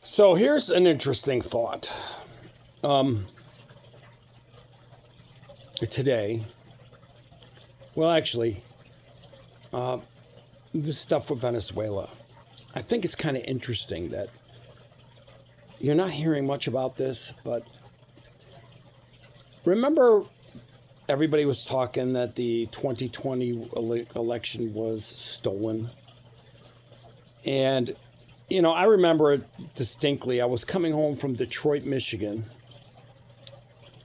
So here's an interesting thought. Today, well, actually, this stuff with Venezuela, I think it's kind of interesting that you're not hearing much about this, but remember everybody was talking that the 2020 election was stolen? And, I remember it distinctly. I was coming home from Detroit, Michigan,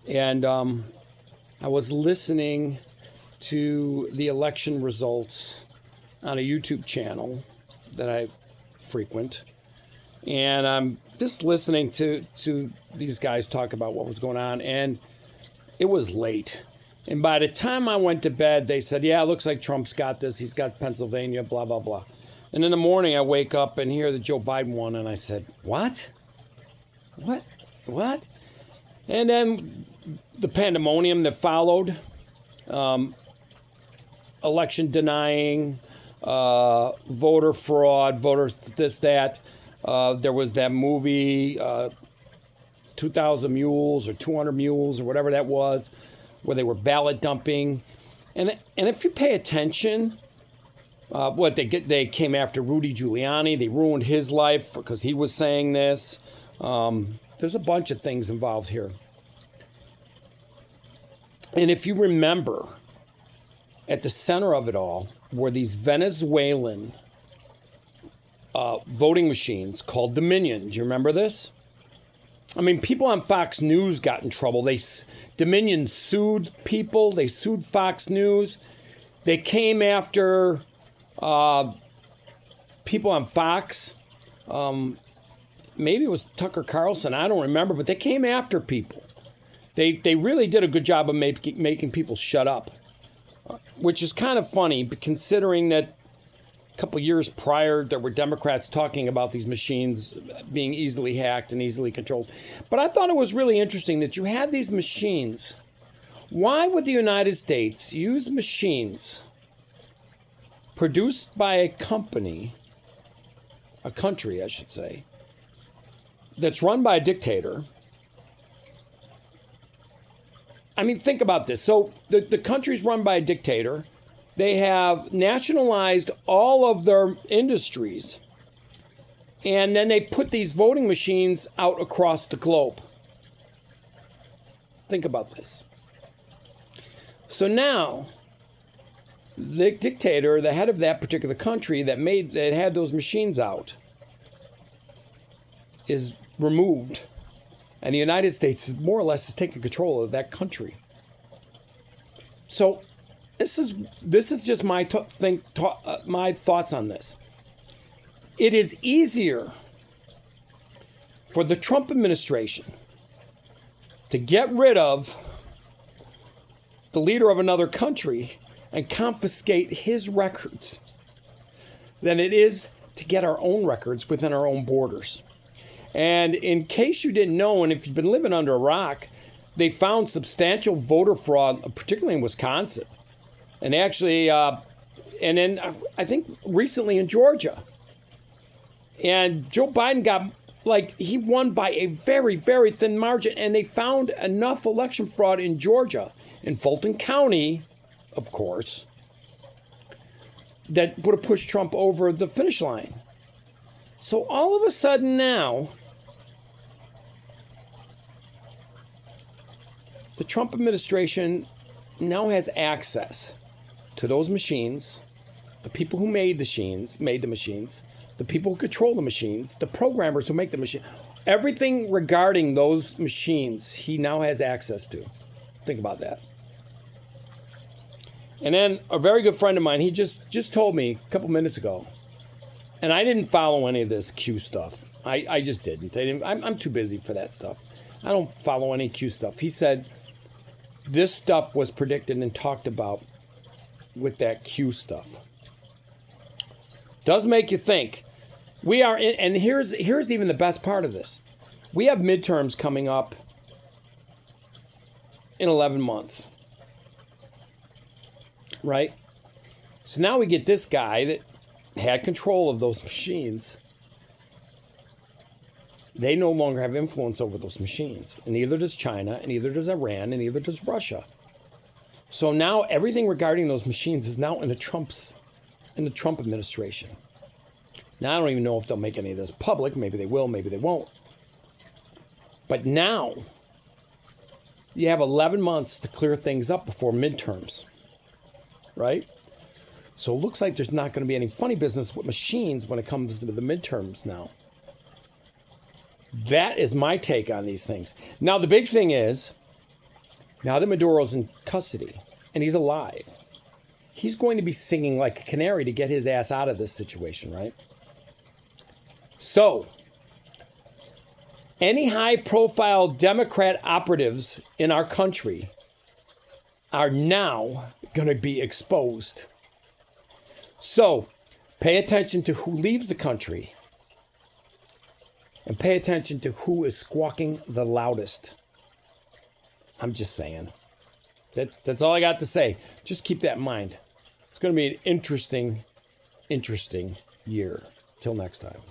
and I was listening to the election results on a YouTube channel that I frequent. And I'm just listening to these guys talk about what was going on. And it was late. And by the time I went to bed, they said, yeah, it looks like Trump's got this. He's got Pennsylvania, blah, blah, blah. And in the morning, I wake up and hear that Joe Biden won. And I said, what? What? And then the pandemonium that followed, election denying, voter fraud, voters this, that. There was that movie, 2,000 Mules or 200 Mules or whatever that was, where they were ballot dumping. And if you pay attention, they came after Rudy Giuliani. They ruined his life because he was saying this. There's a bunch of things involved here. And if you remember, at the center of it all were these Venezuelan voting machines called Dominion. Do you remember this? I mean, people on Fox News got in trouble. Dominion sued people. They sued Fox News. They came after people on Fox. Maybe it was Tucker Carlson. I don't remember, but they came after people. They really did a good job of making people shut up, which is kind of funny, considering that a couple years prior, there were Democrats talking about these machines being easily hacked and easily controlled. But I thought it was really interesting that you had these machines. Why would the United States use machines produced by a country, I should say, that's run by a dictator? I mean, think about this. So the country's run by a dictator. They have nationalized all of their industries. And then they put these voting machines out across the globe. Think about this. So now, the dictator, the head of that particular country that had those machines out, is removed. And the United States more or less is taking control of that country. So this is just my my thoughts on this. It is easier for the Trump administration to get rid of the leader of another country and confiscate his records than it is to get our own records within our own borders. And in case you didn't know, and if you've been living under a rock, they found substantial voter fraud, particularly in Wisconsin. And actually, and then I think recently in Georgia. And Joe Biden he won by a very, very thin margin. And they found enough election fraud in Georgia, in Fulton County, of course, that would have pushed Trump over the finish line. So all of a sudden now, the Trump administration now has access to those machines, the people who made the machines, the people who control the machines, the programmers who make the machine. Everything regarding those machines, he now has access to. Think about that. And then a very good friend of mine, he just told me a couple minutes ago, and I didn't follow any of this Q stuff. I just didn't. I'm too busy for that stuff. I don't follow any Q stuff. He said this stuff was predicted and talked about with that Q stuff. Does make you think. We are in, and here's even the best part of this. We have midterms coming up in 11 months. Right? So now we get this guy that had control of those machines They no longer have influence over those machines. And neither does China, and neither does Iran, and neither does Russia. So now everything regarding those machines is now in the Trump administration. Now I don't even know if they'll make any of this public. Maybe they will, maybe they won't. But now you have 11 months to clear things up before midterms, right? So it looks like there's not going to be any funny business with machines when it comes to the midterms now. That is my take on these things. Now, the big thing is, now that Maduro's in custody and he's alive, he's going to be singing like a canary to get his ass out of this situation, right? So, any high-profile Democrat operatives in our country are now going to be exposed. So, pay attention to who leaves the country and pay attention to who is squawking the loudest. I'm just saying. That's all I got to say. Just keep that in mind. It's going to be an interesting year. Till next time.